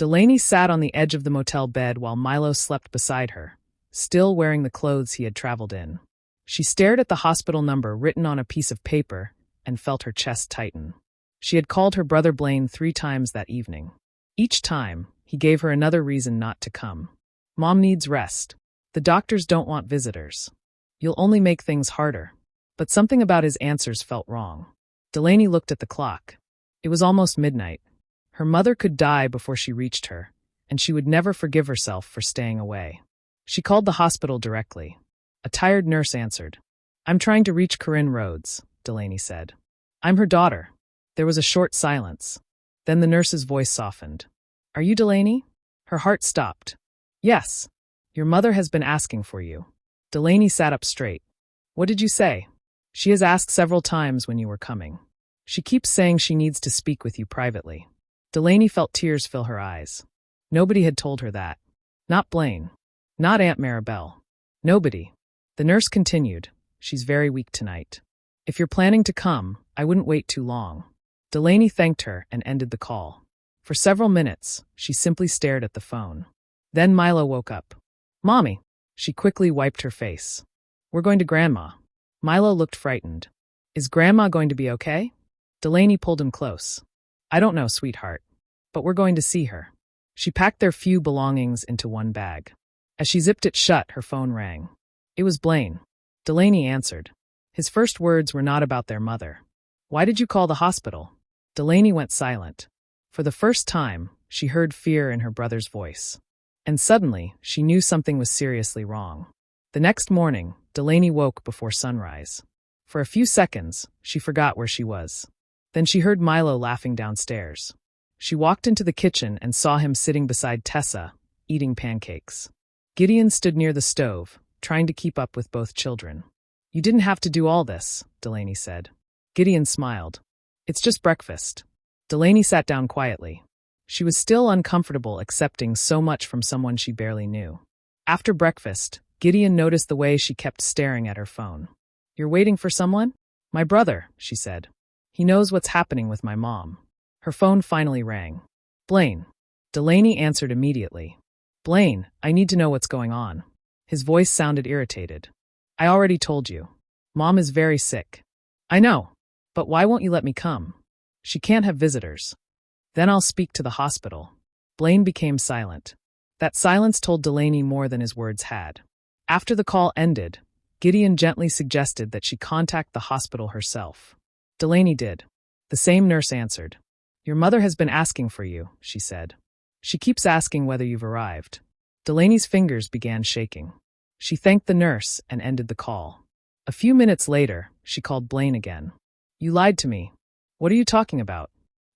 Delaney sat on the edge of the motel bed while Milo slept beside her, still wearing the clothes he had traveled in. She stared at the hospital number written on a piece of paper and felt her chest tighten. She had called her brother Blaine 3 times that evening. Each time, he gave her another reason not to come. Mom needs rest. The doctors don't want visitors. You'll only make things harder. But something about his answers felt wrong. Delaney looked at the clock. It was almost midnight. Her mother could die before she reached her, and she would never forgive herself for staying away. She called the hospital directly. A tired nurse answered. "I'm trying to reach Corinne Rhodes," Delaney said. "I'm her daughter." There was a short silence. Then the nurse's voice softened. "Are you Delaney?" Her heart stopped. "Yes. Your mother has been asking for you." Delaney sat up straight. "What did you say?" "She has asked several times when you were coming. She keeps saying she needs to speak with you privately." Delaney felt tears fill her eyes. Nobody had told her that. Not Blaine. Not Aunt Maribel. Nobody. The nurse continued, "She's very weak tonight. If you're planning to come, I wouldn't wait too long." Delaney thanked her and ended the call. For several minutes, she simply stared at the phone. Then Milo woke up. "Mommy." She quickly wiped her face. "We're going to Grandma." Milo looked frightened. "Is Grandma going to be okay?" Delaney pulled him close. "I don't know, sweetheart. But we're going to see her." She packed their few belongings into one bag. As she zipped it shut, her phone rang. It was Blaine. Delaney answered. His first words were not about their mother. "Why did you call the hospital?" Delaney went silent. For the first time, she heard fear in her brother's voice. And suddenly, she knew something was seriously wrong. The next morning, Delaney woke before sunrise. For a few seconds, she forgot where she was. Then she heard Milo laughing downstairs. She walked into the kitchen and saw him sitting beside Tessa, eating pancakes. Gideon stood near the stove, trying to keep up with both children. "You didn't have to do all this," Delaney said. Gideon smiled. "It's just breakfast." Delaney sat down quietly. She was still uncomfortable accepting so much from someone she barely knew. After breakfast, Gideon noticed the way she kept staring at her phone. "You're waiting for someone?" "My brother," she said. "He knows what's happening with my mom." Her phone finally rang. "Blaine." Delaney answered immediately. "Blaine, I need to know what's going on." His voice sounded irritated. "I already told you. Mom is very sick." "I know. But why won't you let me come?" "She can't have visitors." "Then I'll speak to the hospital." Blaine became silent. That silence told Delaney more than his words had. After the call ended, Gideon gently suggested that she contact the hospital herself. Delaney did. The same nurse answered. "Your mother has been asking for you," she said. "She keeps asking whether you've arrived." Delaney's fingers began shaking. She thanked the nurse and ended the call. A few minutes later, she called Blaine again. "You lied to me." "What are you talking about?"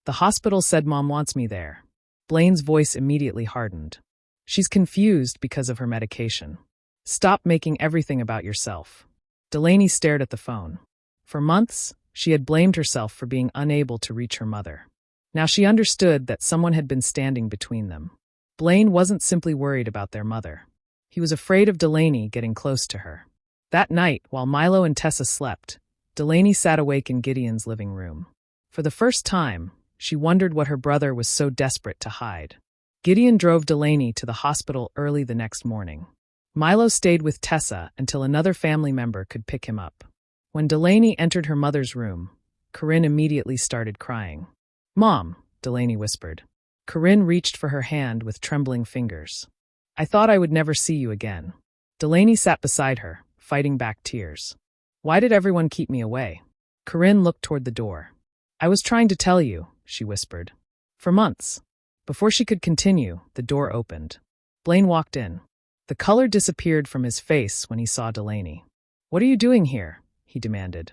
"The hospital said Mom wants me there." Blaine's voice immediately hardened. "She's confused because of her medication. Stop making everything about yourself." Delaney stared at the phone. For months, she had blamed herself for being unable to reach her mother. Now she understood that someone had been standing between them. Blaine wasn't simply worried about their mother. He was afraid of Delaney getting close to her. That night, while Milo and Tessa slept, Delaney sat awake in Gideon's living room. For the first time, she wondered what her brother was so desperate to hide. Gideon drove Delaney to the hospital early the next morning. Milo stayed with Tessa until another family member could pick him up. When Delaney entered her mother's room, Corinne immediately started crying. "Mom," Delaney whispered. Corinne reached for her hand with trembling fingers. "I thought I would never see you again." Delaney sat beside her, fighting back tears. "Why did everyone keep me away?" Corinne looked toward the door. "I was trying to tell you," she whispered. "For months." Before she could continue, the door opened. Blaine walked in. The color disappeared from his face when he saw Delaney. "What are you doing here?" he demanded.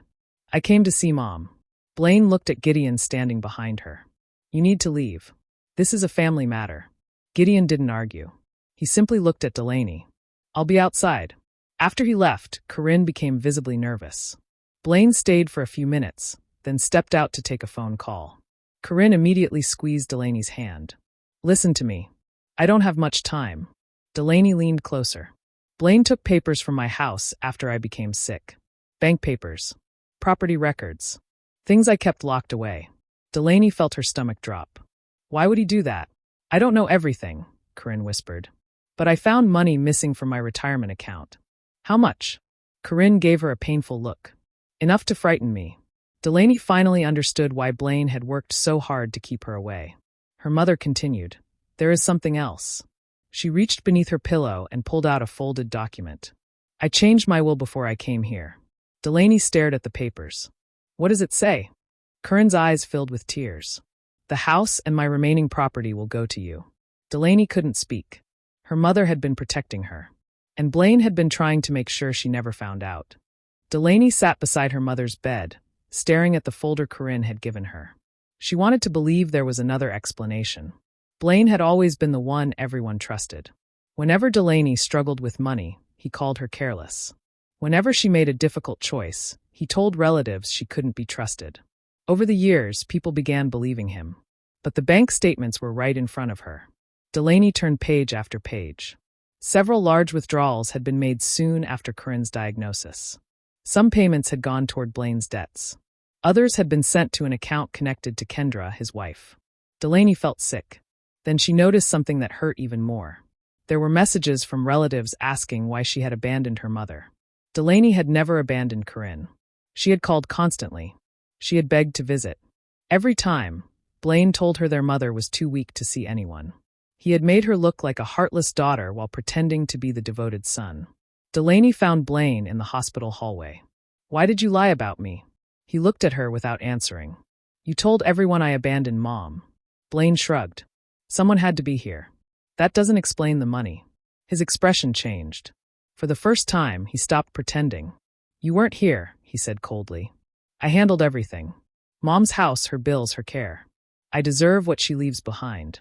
"I came to see Mom." Blaine looked at Gideon standing behind her. "You need to leave. This is a family matter." Gideon didn't argue. He simply looked at Delaney. "I'll be outside." After he left, Corinne became visibly nervous. Blaine stayed for a few minutes, then stepped out to take a phone call. Corinne immediately squeezed Delaney's hand. "Listen to me. I don't have much time." Delaney leaned closer. "Blaine took papers from my house after I became sick. Bank papers. Property records. Things I kept locked away." Delaney felt her stomach drop. "Why would he do that?" I don't know everything, Corinne whispered. But I found money missing from my retirement account. How much? Corinne gave her a painful look. Enough to frighten me. Delaney finally understood why Blaine had worked so hard to keep her away. Her mother continued. There is something else. She reached beneath her pillow and pulled out a folded document. I changed my will before I came here. Delaney stared at the papers. What does it say? Corinne's eyes filled with tears. The house and my remaining property will go to you. Delaney couldn't speak. Her mother had been protecting her, and Blaine had been trying to make sure she never found out. Delaney sat beside her mother's bed, staring at the folder Corinne had given her. She wanted to believe there was another explanation. Blaine had always been the one everyone trusted. Whenever Delaney struggled with money, he called her careless. Whenever she made a difficult choice, he told relatives she couldn't be trusted. Over the years, people began believing him. But the bank statements were right in front of her. Delaney turned page after page. Several large withdrawals had been made soon after Corinne's diagnosis. Some payments had gone toward Blaine's debts. Others had been sent to an account connected to Kendra, his wife. Delaney felt sick. Then she noticed something that hurt even more. There were messages from relatives asking why she had abandoned her mother. Delaney had never abandoned Corinne. She had called constantly. She had begged to visit. Every time, Blaine told her their mother was too weak to see anyone. He had made her look like a heartless daughter while pretending to be the devoted son. Delaney found Blaine in the hospital hallway. Why did you lie about me? He looked at her without answering. You told everyone I abandoned Mom. Blaine shrugged. Someone had to be here. That doesn't explain the money. His expression changed. For the first time, he stopped pretending. You weren't here, he said coldly. I handled everything. Mom's house, her bills, her care. I deserve what she leaves behind.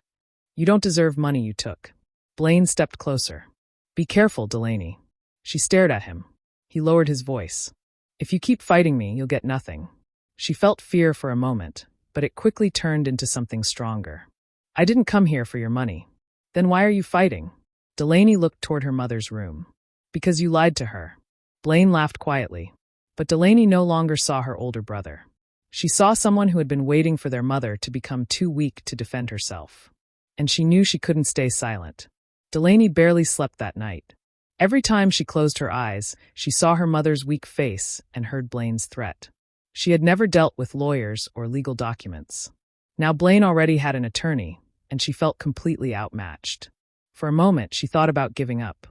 You don't deserve money you took. Blaine stepped closer. Be careful, Delaney. She stared at him. He lowered his voice. If you keep fighting me, you'll get nothing. She felt fear for a moment, but it quickly turned into something stronger. I didn't come here for your money. Then why are you fighting? Delaney looked toward her mother's room. Because you lied to her. Blaine laughed quietly. But Delaney no longer saw her older brother. She saw someone who had been waiting for their mother to become too weak to defend herself. And she knew she couldn't stay silent. Delaney barely slept that night. Every time she closed her eyes, she saw her mother's weak face and heard Blaine's threat. She had never dealt with lawyers or legal documents. Now Blaine already had an attorney, and she felt completely outmatched. For a moment, she thought about giving up.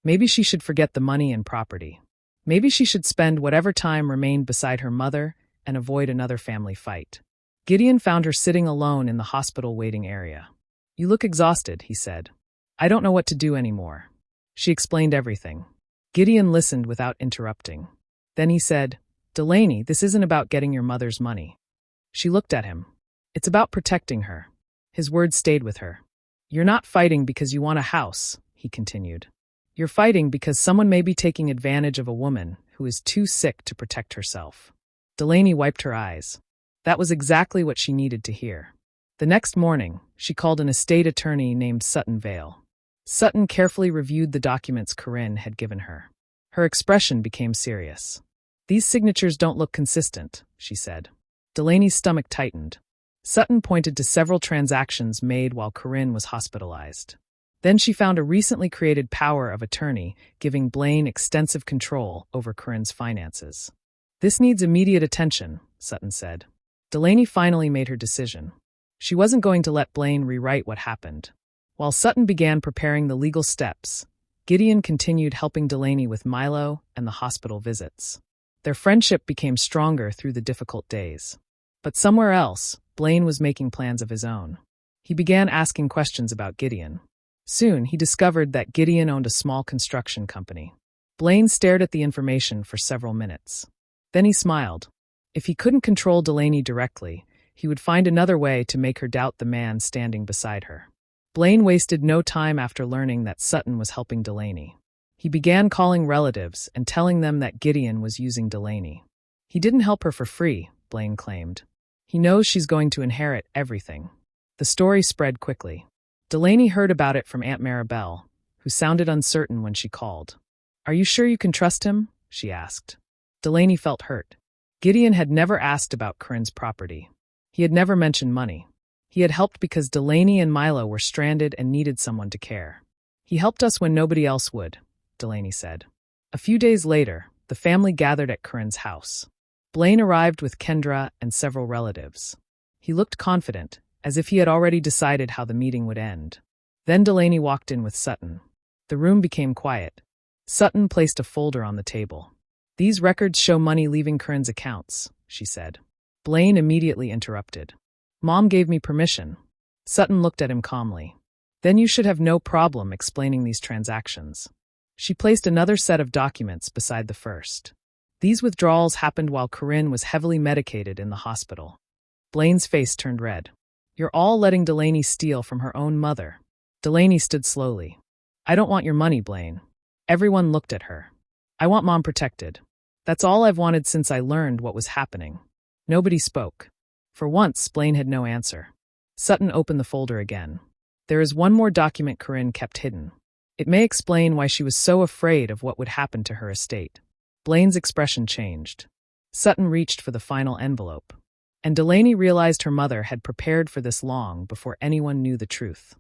Maybe she should forget the money and property. Maybe she should spend whatever time remained beside her mother and avoid another family fight. Gideon found her sitting alone in the hospital waiting area. You look exhausted, he said. I don't know what to do anymore. She explained everything. Gideon listened without interrupting. Then he said, Delaney, this isn't about getting your mother's money. She looked at him. It's about protecting her. His words stayed with her. You're not fighting because you want a house, he continued. You're fighting because someone may be taking advantage of a woman who is too sick to protect herself. Delaney wiped her eyes. That was exactly what she needed to hear. The next morning, she called an estate attorney named Sutton Vale. Sutton carefully reviewed the documents Corinne had given her. Her expression became serious. These signatures don't look consistent, she said. Delaney's stomach tightened. Sutton pointed to several transactions made while Corinne was hospitalized. Then she found a recently created power of attorney giving Blaine extensive control over Corinne's finances. This needs immediate attention, Sutton said. Delaney finally made her decision. She wasn't going to let Blaine rewrite what happened. While Sutton began preparing the legal steps, Gideon continued helping Delaney with Milo and the hospital visits. Their friendship became stronger through the difficult days. But somewhere else, Blaine was making plans of his own. He began asking questions about Gideon. Soon, he discovered that Gideon owned a small construction company. Blaine stared at the information for several minutes. Then he smiled. If he couldn't control Delaney directly, he would find another way to make her doubt the man standing beside her. Blaine wasted no time after learning that Sutton was helping Delaney. He began calling relatives and telling them that Gideon was using Delaney. He didn't help her for free, Blaine claimed. He knows she's going to inherit everything. The story spread quickly. Delaney heard about it from Aunt Maribel, who sounded uncertain when she called. Are you sure you can trust him? She asked. Delaney felt hurt. Gideon had never asked about Corinne's property. He had never mentioned money. He had helped because Delaney and Milo were stranded and needed someone to care. He helped us when nobody else would, Delaney said. A few days later, the family gathered at Corinne's house. Blaine arrived with Kendra and several relatives. He looked confident, as if he had already decided how the meeting would end. Then Delaney walked in with Sutton. The room became quiet. Sutton placed a folder on the table. "These records show money leaving Corinne's accounts," she said. Blaine immediately interrupted. "Mom gave me permission." Sutton looked at him calmly. "Then you should have no problem explaining these transactions." She placed another set of documents beside the first. These withdrawals happened while Corinne was heavily medicated in the hospital. Blaine's face turned red. "You're all letting Delaney steal from her own mother." Delaney stood slowly. "I don't want your money, Blaine." Everyone looked at her. "I want Mom protected. That's all I've wanted since I learned what was happening." Nobody spoke. For once, Blaine had no answer. Sutton opened the folder again. "There is one more document Corinne kept hidden. It may explain why she was so afraid of what would happen to her estate." Blaine's expression changed. Sutton reached for the final envelope. And Delaney realized her mother had prepared for this long before anyone knew the truth.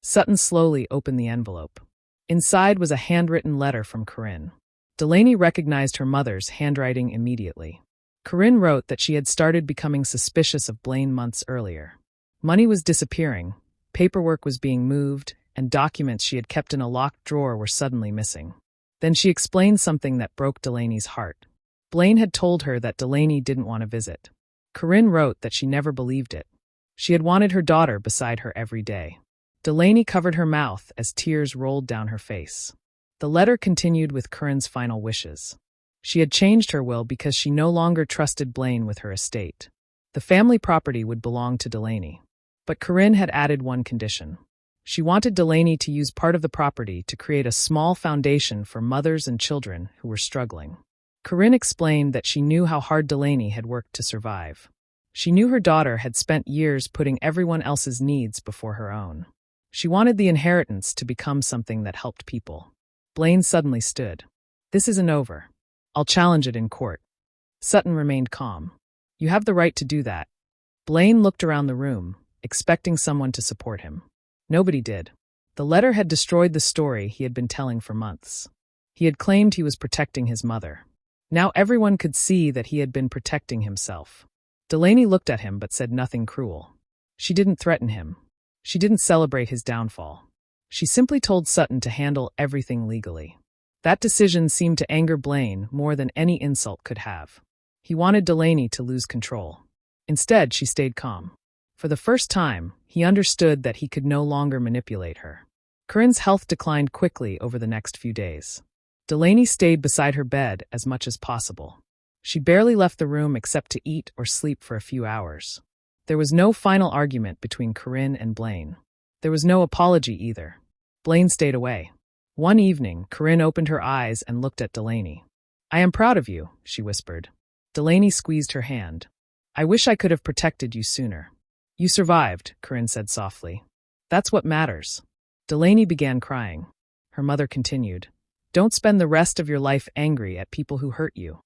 Sutton slowly opened the envelope. Inside was a handwritten letter from Corinne. Delaney recognized her mother's handwriting immediately. Corinne wrote that she had started becoming suspicious of Blaine months earlier. Money was disappearing, paperwork was being moved, and documents she had kept in a locked drawer were suddenly missing. Then she explained something that broke Delaney's heart. Blaine had told her that Delaney didn't want to visit. Corinne wrote that she never believed it. She had wanted her daughter beside her every day. Delaney covered her mouth as tears rolled down her face. The letter continued with Corinne's final wishes. She had changed her will because she no longer trusted Blaine with her estate. The family property would belong to Delaney. But Corinne had added one condition. She wanted Delaney to use part of the property to create a small foundation for mothers and children who were struggling. Corinne explained that she knew how hard Delaney had worked to survive. She knew her daughter had spent years putting everyone else's needs before her own. She wanted the inheritance to become something that helped people. Blaine suddenly stood. "This isn't over. I'll challenge it in court." Sutton remained calm. "You have the right to do that." Blaine looked around the room, expecting someone to support him. Nobody did. The letter had destroyed the story he had been telling for months. He had claimed he was protecting his mother. Now everyone could see that he had been protecting himself. Delaney looked at him but said nothing cruel. She didn't threaten him. She didn't celebrate his downfall. She simply told Sutton to handle everything legally. That decision seemed to anger Blaine more than any insult could have. He wanted Delaney to lose control. Instead, she stayed calm. For the first time, he understood that he could no longer manipulate her. Corinne's health declined quickly over the next few days. Delaney stayed beside her bed as much as possible. She barely left the room except to eat or sleep for a few hours. There was no final argument between Corinne and Blaine. There was no apology either. Blaine stayed away. One evening, Corinne opened her eyes and looked at Delaney. "I am proud of you," she whispered. Delaney squeezed her hand. "I wish I could have protected you sooner." "You survived," Corinne said softly. "That's what matters." Delaney began crying. Her mother continued. "Don't spend the rest of your life angry at people who hurt you.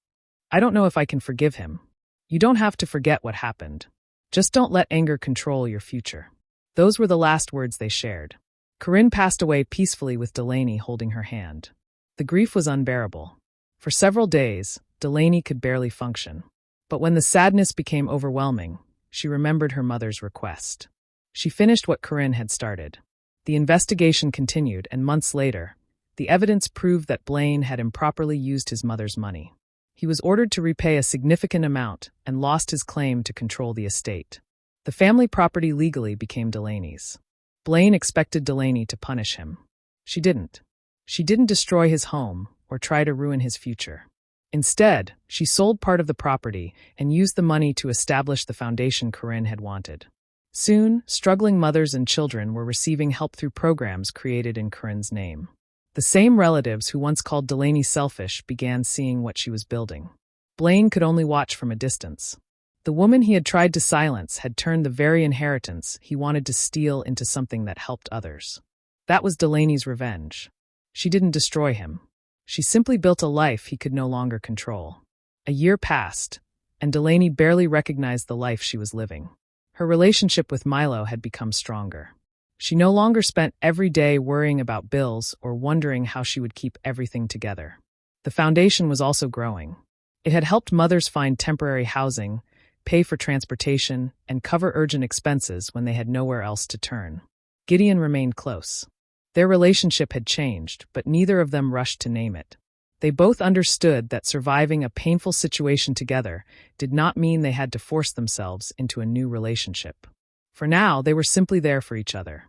I don't know if I can forgive him. You don't have to forget what happened. Just don't let anger control your future." Those were the last words they shared. Corinne passed away peacefully with Delaney holding her hand. The grief was unbearable. For several days, Delaney could barely function. But when the sadness became overwhelming, she remembered her mother's request. She finished what Corinne had started. The investigation continued, and months later, the evidence proved that Blaine had improperly used his mother's money. He was ordered to repay a significant amount and lost his claim to control the estate. The family property legally became Delaney's. Blaine expected Delaney to punish him. She didn't. She didn't destroy his home or try to ruin his future. Instead, she sold part of the property and used the money to establish the foundation Corinne had wanted. Soon, struggling mothers and children were receiving help through programs created in Corinne's name. The same relatives who once called Delaney selfish began seeing what she was building. Blaine could only watch from a distance. The woman he had tried to silence had turned the very inheritance he wanted to steal into something that helped others. That was Delaney's revenge. She didn't destroy him. She simply built a life he could no longer control. A year passed, and Delaney barely recognized the life she was living. Her relationship with Milo had become stronger. She no longer spent every day worrying about bills or wondering how she would keep everything together. The foundation was also growing. It had helped mothers find temporary housing, pay for transportation, and cover urgent expenses when they had nowhere else to turn. Gideon remained close. Their relationship had changed, but neither of them rushed to name it. They both understood that surviving a painful situation together did not mean they had to force themselves into a new relationship. For now, they were simply there for each other.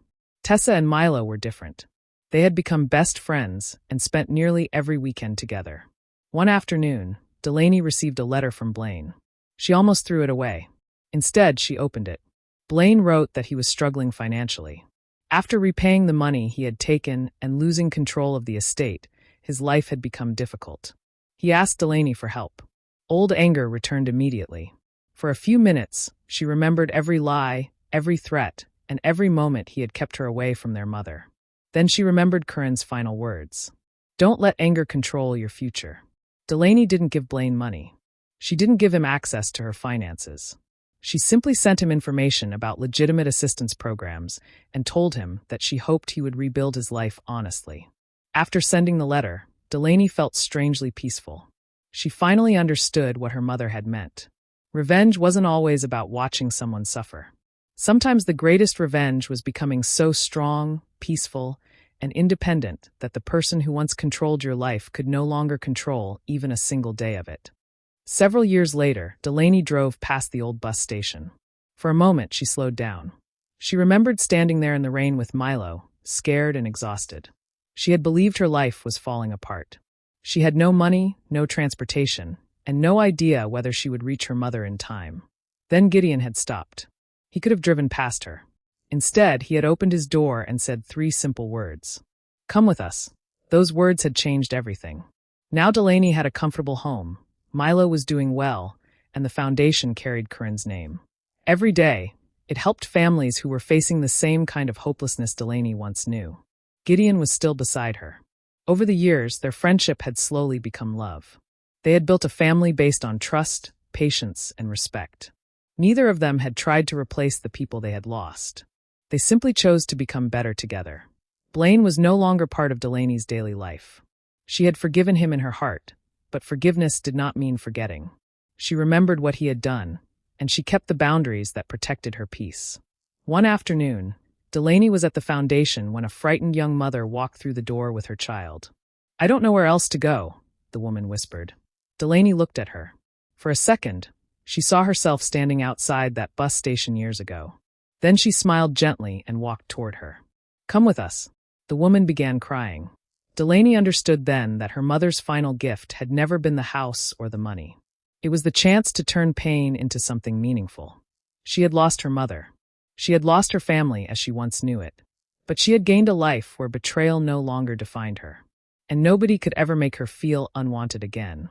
Tessa and Milo were different. They had become best friends and spent nearly every weekend together. One afternoon, Delaney received a letter from Blaine. She almost threw it away. Instead, she opened it. Blaine wrote that he was struggling financially. After repaying the money he had taken and losing control of the estate, his life had become difficult. He asked Delaney for help. Old anger returned immediately. For a few minutes, she remembered every lie, every threat, and every moment he had kept her away from their mother. Then she remembered Curran's final words. Don't let anger control your future. Delaney didn't give Blaine money. She didn't give him access to her finances. She simply sent him information about legitimate assistance programs and told him that she hoped he would rebuild his life honestly. After sending the letter, Delaney felt strangely peaceful. She finally understood what her mother had meant. Revenge wasn't always about watching someone suffer. Sometimes the greatest revenge was becoming so strong, peaceful, and independent that the person who once controlled your life could no longer control even a single day of it. Several years later, Delaney drove past the old bus station. For a moment, she slowed down. She remembered standing there in the rain with Milo, scared and exhausted. She had believed her life was falling apart. She had no money, no transportation, and no idea whether she would reach her mother in time. Then Gideon had stopped. He could have driven past her. Instead, he had opened his door and said 3 simple words. Come with us. Those words had changed everything. Now Delaney had a comfortable home. Milo was doing well, and the foundation carried Curran's name. Every day, it helped families who were facing the same kind of hopelessness Delaney once knew. Gideon was still beside her. Over the years, their friendship had slowly become love. They had built a family based on trust, patience, and respect. Neither of them had tried to replace the people they had lost. They simply chose to become better together. Blaine was no longer part of Delaney's daily life. She had forgiven him in her heart, but forgiveness did not mean forgetting. She remembered what he had done, and she kept the boundaries that protected her peace. One afternoon, Delaney was at the foundation when a frightened young mother walked through the door with her child. I don't know where else to go, the woman whispered. Delaney looked at her. For a second, she saw herself standing outside that bus station years ago. Then she smiled gently and walked toward her. Come with us. The woman began crying. Delaney understood then that her mother's final gift had never been the house or the money. It was the chance to turn pain into something meaningful. She had lost her mother. She had lost her family as she once knew it. But she had gained a life where betrayal no longer defined her. And nobody could ever make her feel unwanted again.